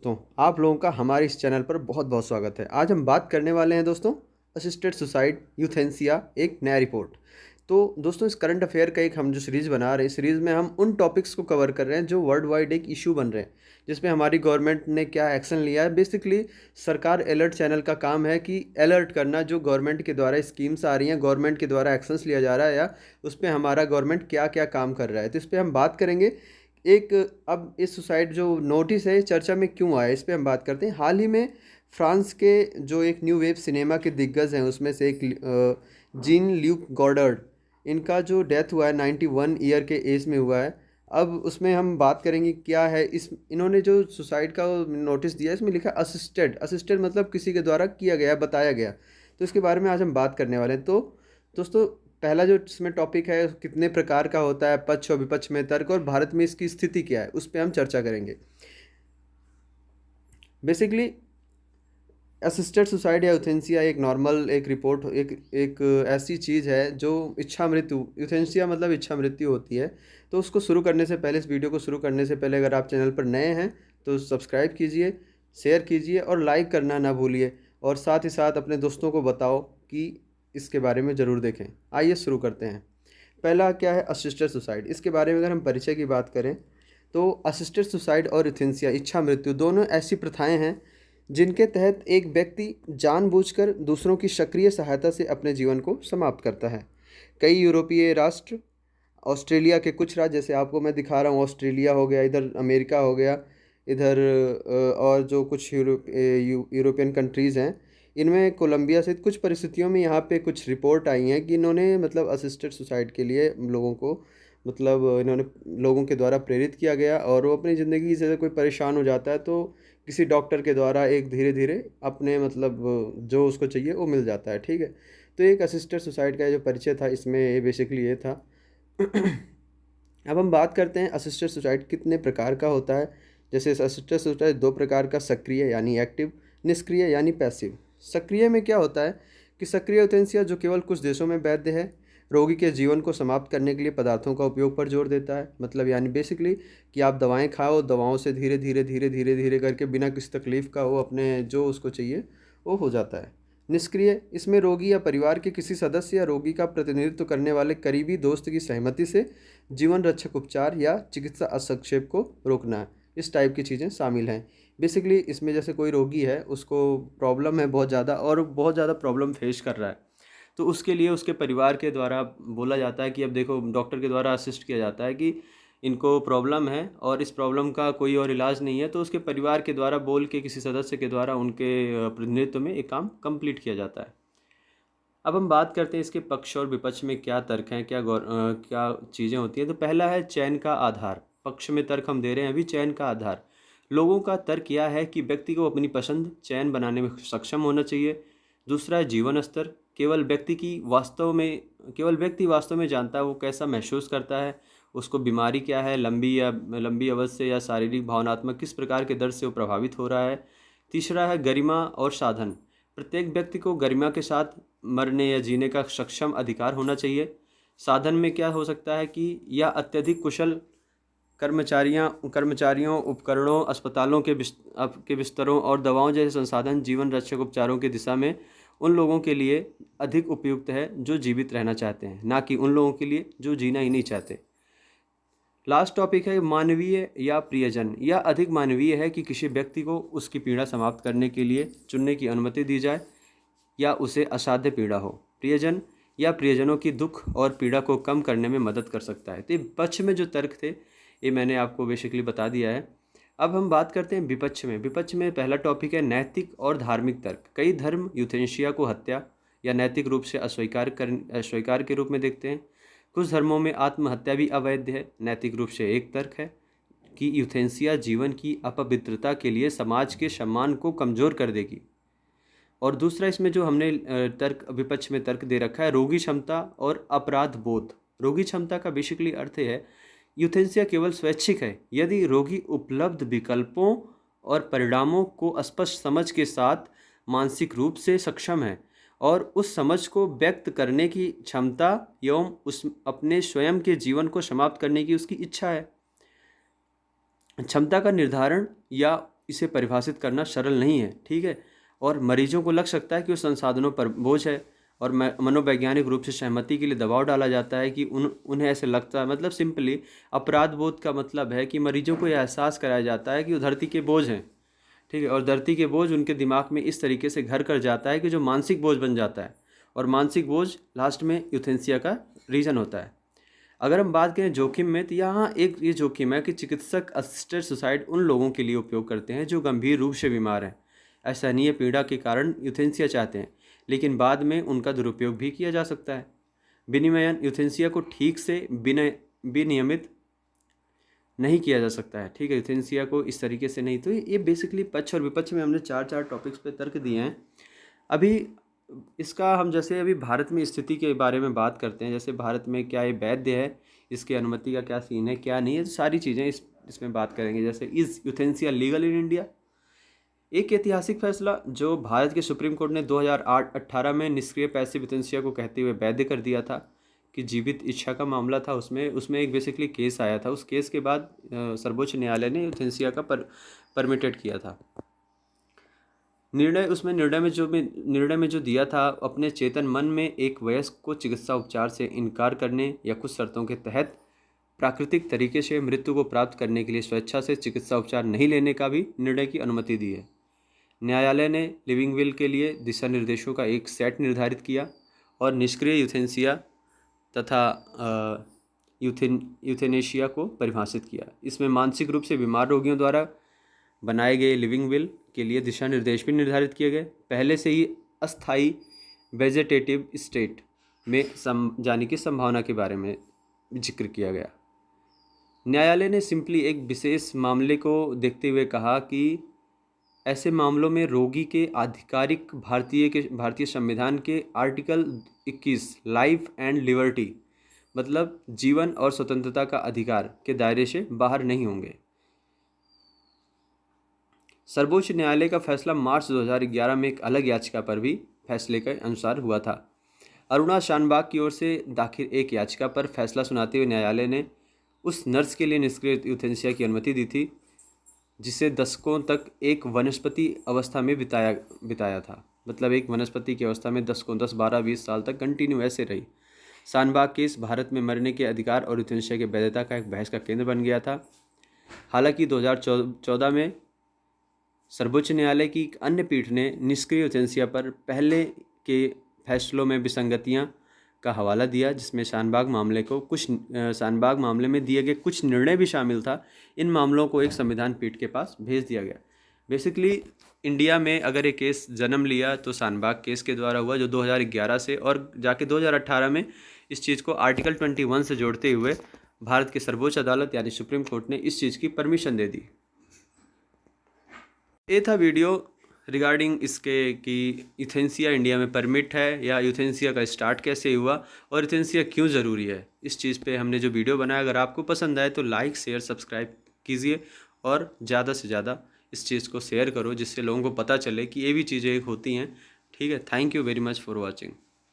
तो आप लोगों का हमारे इस चैनल पर बहुत बहुत स्वागत है। आज हम बात करने वाले हैं दोस्तों, असिस्टेड सुसाइड यूथेनेसिया एक नया रिपोर्ट। तो दोस्तों, इस करंट अफेयर का एक हम जो सीरीज़ बना रहे हैं, इस सीरीज़ में हम उन टॉपिक्स को कवर कर रहे हैं जो वर्ल्ड वाइड एक इशू बन रहे हैं, जिसमें हमारी गवर्नमेंट ने क्या एक्शन लिया है। बेसिकली सरकार अलर्ट चैनल का काम है कि अलर्ट करना, जो गवर्नमेंट के द्वारा स्कीम्स आ रही हैं, गवर्नमेंट के द्वारा एक्शंस लिया जा रहा है, या उस पर हमारा गवर्नमेंट क्या क्या काम कर रहा है। तो इस पर हम बात करेंगे। एक अब इस सुसाइड जो नोटिस है चर्चा में क्यों आया, इस पे हम बात करते हैं। हाल ही में फ्रांस के जो एक न्यू वेव सिनेमा के दिग्गज हैं, उसमें से एक जीन ल्यूक गॉडर्ड, इनका जो डेथ हुआ है 91 ईयर के एज में हुआ है। अब उसमें हम बात करेंगे क्या है इस, इन्होंने जो सुसाइड का नोटिस दिया है, इसमें लिखा असिस्टेड। असिस्टेड मतलब किसी के द्वारा किया गया, बताया गया। तो इसके बारे में आज हम बात करने वाले हैं। तो दोस्तों, पहला जो इसमें टॉपिक है, कितने प्रकार का होता है, पक्ष और विपक्ष में तर्क, और भारत में इसकी स्थिति क्या है, उस पर हम चर्चा करेंगे। बेसिकली असिस्टेड सुसाइड या यूथेनेसिया एक नॉर्मल एक रिपोर्ट, एक ऐसी चीज़ है जो इच्छा मृत्यु, यूथेनेसिया मतलब इच्छा मृत्यु होती है। तो उसको शुरू करने से पहले, इस वीडियो को शुरू करने से पहले, अगर आप चैनल पर नए हैं तो सब्सक्राइब कीजिए, शेयर कीजिए और लाइक करना ना भूलिए। और साथ ही साथ अपने दोस्तों को बताओ कि इसके बारे में ज़रूर देखें। आइए शुरू करते हैं। पहला क्या है, असिस्टेड सुसाइड। इसके बारे में अगर हम परिचय की बात करें तो असिस्टेड सुसाइड और यूथेनेसिया, इच्छा मृत्यु, दोनों ऐसी प्रथाएं हैं जिनके तहत एक व्यक्ति जानबूझकर दूसरों की सक्रिय सहायता से अपने जीवन को समाप्त करता है। कई यूरोपीय राष्ट्र, ऑस्ट्रेलिया के कुछ राज्य, जैसे आपको मैं दिखा रहा हूँ, ऑस्ट्रेलिया हो गया, इधर अमेरिका हो गया, इधर और जो कुछ यूरोपियन कंट्रीज़ हैं, इनमें कोलंबिया सहित कुछ परिस्थितियों में यहाँ पे कुछ रिपोर्ट आई हैं कि इन्होंने मतलब असिस्टेड सुसाइड के लिए लोगों को, मतलब इन्होंने लोगों के द्वारा प्रेरित किया गया, और वो अपनी ज़िंदगी से कोई परेशान हो जाता है तो किसी डॉक्टर के द्वारा एक धीरे धीरे अपने मतलब जो उसको चाहिए वो मिल जाता है। ठीक है। तो एक असिस्टेड सुसाइड का जो परिचय था, इसमें ये बेसिकली ये था। अब हम बात करते हैं असिस्टेड सुसाइड कितने प्रकार का होता है। जैसे असिस्टेड सुसाइड दो प्रकार का, सक्रिय यानी एक्टिव, निष्क्रिय यानी पैसिव। सक्रिय में क्या होता है कि सक्रिय यूथेनेसिया जो केवल कुछ देशों में वैध है, रोगी के जीवन को समाप्त करने के लिए पदार्थों का उपयोग पर जोर देता है। मतलब यानी बेसिकली कि आप दवाएं खाओ, दवाओं से धीरे धीरे धीरे धीरे धीरे करके बिना किसी तकलीफ का वो अपने जो उसको चाहिए वो हो जाता है। निष्क्रिय, इसमें रोगी या परिवार के किसी सदस्य या रोगी का प्रतिनिधित्व करने वाले करीबी दोस्त की सहमति से जीवन रक्षक उपचार या चिकित्सा हस्तक्षेप को रोकना है। इस टाइप की चीज़ें शामिल हैं। बेसिकली इसमें जैसे कोई रोगी है, उसको प्रॉब्लम है बहुत ज़्यादा, और बहुत ज़्यादा प्रॉब्लम फेस कर रहा है, तो उसके लिए उसके परिवार के द्वारा बोला जाता है कि अब देखो, डॉक्टर के द्वारा असिस्ट किया जाता है कि इनको प्रॉब्लम है और इस प्रॉब्लम का कोई और इलाज नहीं है, तो उसके परिवार के द्वारा बोल के किसी सदस्य के द्वारा उनके प्रतिनिधित्व में एक काम कंप्लीट किया जाता है। अब हम बात करते हैं इसके पक्ष और विपक्ष में क्या तर्क हैं, क्या चीज़ें होती हैं। तो पहला है चयन का आधार। पक्ष में तर्क हम दे रहे हैं अभी, चयन का आधार। लोगों का तर्क यह है कि व्यक्ति को अपनी पसंद चयन बनाने में सक्षम होना चाहिए। दूसरा है जीवन स्तर। केवल व्यक्ति वास्तव में जानता है वो कैसा महसूस करता है, उसको बीमारी क्या है, लंबी अवधि से या शारीरिक भावनात्मक किस प्रकार के दर्द से वो प्रभावित हो रहा है। तीसरा है गरिमा और साधन। प्रत्येक व्यक्ति को गरिमा के साथ मरने या जीने का सक्षम अधिकार होना चाहिए। साधन में क्या हो सकता है कि यह अत्यधिक कुशल कर्मचारियों, उपकरणों, अस्पतालों के बिस्तरों और दवाओं जैसे संसाधन जीवन रक्षक उपचारों की दिशा में उन लोगों के लिए अधिक उपयुक्त है जो जीवित रहना चाहते हैं, ना कि उन लोगों के लिए जो जीना ही नहीं चाहते। लास्ट टॉपिक है मानवीय या प्रियजन। यह अधिक मानवीय है कि किसी व्यक्ति को उसकी पीड़ा समाप्त करने के लिए चुनने की अनुमति दी जाए या उसे असाध्य पीड़ा हो। प्रियजन या प्रियजनों की दुख और पीड़ा को कम करने में मदद कर सकता है। तो पक्ष में जो तर्क थे ये मैंने आपको बेसिकली बता दिया है। अब हम बात करते हैं विपक्ष में। विपक्ष में पहला टॉपिक है नैतिक और धार्मिक तर्क। कई धर्म यूथेनेसिया को हत्या या नैतिक रूप से अस्वीकार के रूप में देखते हैं। कुछ धर्मों में आत्महत्या भी अवैध है। नैतिक रूप से एक तर्क है कि यूथेनेसिया जीवन की अपवित्रता के लिए समाज के सम्मान को कमज़ोर कर देगी। और दूसरा इसमें जो हमने तर्क विपक्ष में तर्क दे रखा है, रोगी क्षमता और अपराध बोध। रोगी क्षमता का बेसिकली अर्थ है यूथेनेसिया केवल स्वैच्छिक है यदि रोगी उपलब्ध विकल्पों और परिणामों को स्पष्ट समझ के साथ मानसिक रूप से सक्षम है और उस समझ को व्यक्त करने की क्षमता एवं उस अपने स्वयं के जीवन को समाप्त करने की उसकी इच्छा है। क्षमता का निर्धारण या इसे परिभाषित करना सरल नहीं है, ठीक है। और मरीजों को लग सकता है कि उस संसाधनों पर बोझ है, और मनोवैज्ञानिक रूप से सहमति के लिए दबाव डाला जाता है कि उन्हें ऐसे लगता है, मतलब सिंपली अपराध बोध का मतलब है कि मरीजों को यह एहसास कराया जाता है कि वो धरती के बोझ हैं, ठीक है। और धरती के बोझ उनके दिमाग में इस तरीके से घर कर जाता है कि जो मानसिक बोझ बन जाता है, और मानसिक बोझ लास्ट में यूथेनेसिया का रीज़न होता है। अगर हम बात करें जोखिम में, तो यहाँ एक ये जोखिम है कि चिकित्सक असिस्टेड सुसाइड उन लोगों के लिए उपयोग करते हैं जो गंभीर रूप से बीमार हैं, असहनीय पीड़ा के कारण यूथेनेसिया चाहते हैं, लेकिन बाद में उनका दुरुपयोग भी किया जा सकता है। विनिमयन यूथेनेसिया को ठीक से विनियमित नहीं किया जा सकता है, ठीक है। यूथेनेसिया को इस तरीके से नहीं। तो ये बेसिकली पक्ष और विपक्ष में हमने चार टॉपिक्स पे तर्क दिए हैं। अभी इसका हम जैसे अभी भारत में स्थिति के बारे में बात करते हैं, जैसे भारत में क्या ये वैध है, इसकी अनुमति का क्या सीन है, क्या नहीं है, तो सारी चीज़ें इसमें बात करेंगे। जैसे is euthanasia legal in India, एक ऐतिहासिक फैसला जो भारत के सुप्रीम कोर्ट ने 2018 में निष्क्रिय पैसिव यूथेनेसिया को कहते हुए वैध कर दिया था कि जीवित इच्छा का मामला था। उसमें एक बेसिकली केस आया था। उस केस के बाद सर्वोच्च न्यायालय ने यूथेनेसिया का परमिटेड किया था। निर्णय में जो दिया था, अपने चेतन मन में एक वयस्क को चिकित्सा उपचार से इनकार करने या कुछ शर्तों के तहत प्राकृतिक तरीके से मृत्यु को प्राप्त करने के लिए स्वेच्छा से चिकित्सा उपचार नहीं लेने का भी निर्णय की अनुमति दी है। न्यायालय ने लिविंग विल के लिए दिशा निर्देशों का एक सेट निर्धारित किया और निष्क्रिय यूथेनेसिया तथा यूथेनेशिया को परिभाषित किया। इसमें मानसिक रूप से बीमार रोगियों द्वारा बनाए गए लिविंग विल के लिए दिशा निर्देश भी निर्धारित किए गए। पहले से ही अस्थायी वेजेटेटिव स्टेट में जाने की संभावना के बारे में जिक्र किया गया। न्यायालय ने सिंपली एक विशेष मामले को देखते हुए कहा कि ऐसे मामलों में रोगी के आधिकारिक भारतीय संविधान के आर्टिकल 21 लाइफ एंड लिबर्टी, मतलब जीवन और स्वतंत्रता का अधिकार के दायरे से बाहर नहीं होंगे। सर्वोच्च न्यायालय का फैसला मार्च 2011 में एक अलग याचिका पर भी फैसले के अनुसार हुआ था। अरुणा शानबाग की ओर से दाखिल एक याचिका पर फैसला सुनाते हुए न्यायालय ने उस नर्स के लिए निष्क्रिय यूथेनेसिया की अनुमति दी थी जिसे दशकों तक एक वनस्पति अवस्था में बिताया था। मतलब एक वनस्पति की अवस्था में 10, 12, 20 साल तक कंटिन्यू ऐसे रही। शानबाग केस भारत में मरने के अधिकार और यूथेनेसिया की वैधता का एक बहस का केंद्र बन गया था। हालांकि 2014 में सर्वोच्च न्यायालय की एक अन्य पीठ ने निष्क्रिय यूथेनेसिया पर पहले के फैसलों में विसंगतियां का हवाला दिया, जिसमें शानबाग मामले में दिए गए कुछ निर्णय भी शामिल था। इन मामलों को एक संविधान पीठ के पास भेज दिया गया। बेसिकली इंडिया में अगर एक केस जन्म लिया तो शानबाग केस के द्वारा हुआ, जो 2011 से और जाके 2018 में इस चीज़ को आर्टिकल 21 से जोड़ते हुए भारत के सर्वोच्च अदालत यानी सुप्रीम कोर्ट ने इस चीज़ की परमिशन दे दी। ये था वीडियो रिगार्डिंग इसके कि यूथेनेसिया इंडिया में परमिट है या यूथेनेसिया का स्टार्ट कैसे हुआ और यूथेनेसिया क्यों ज़रूरी है। इस चीज़ पे हमने जो वीडियो बनाया, अगर आपको पसंद आए तो लाइक शेयर सब्सक्राइब कीजिए और ज़्यादा से ज़्यादा इस चीज़ को शेयर करो, जिससे लोगों को पता चले कि ये भी चीज़ें होती हैं। ठीक है, thank you very much for watching.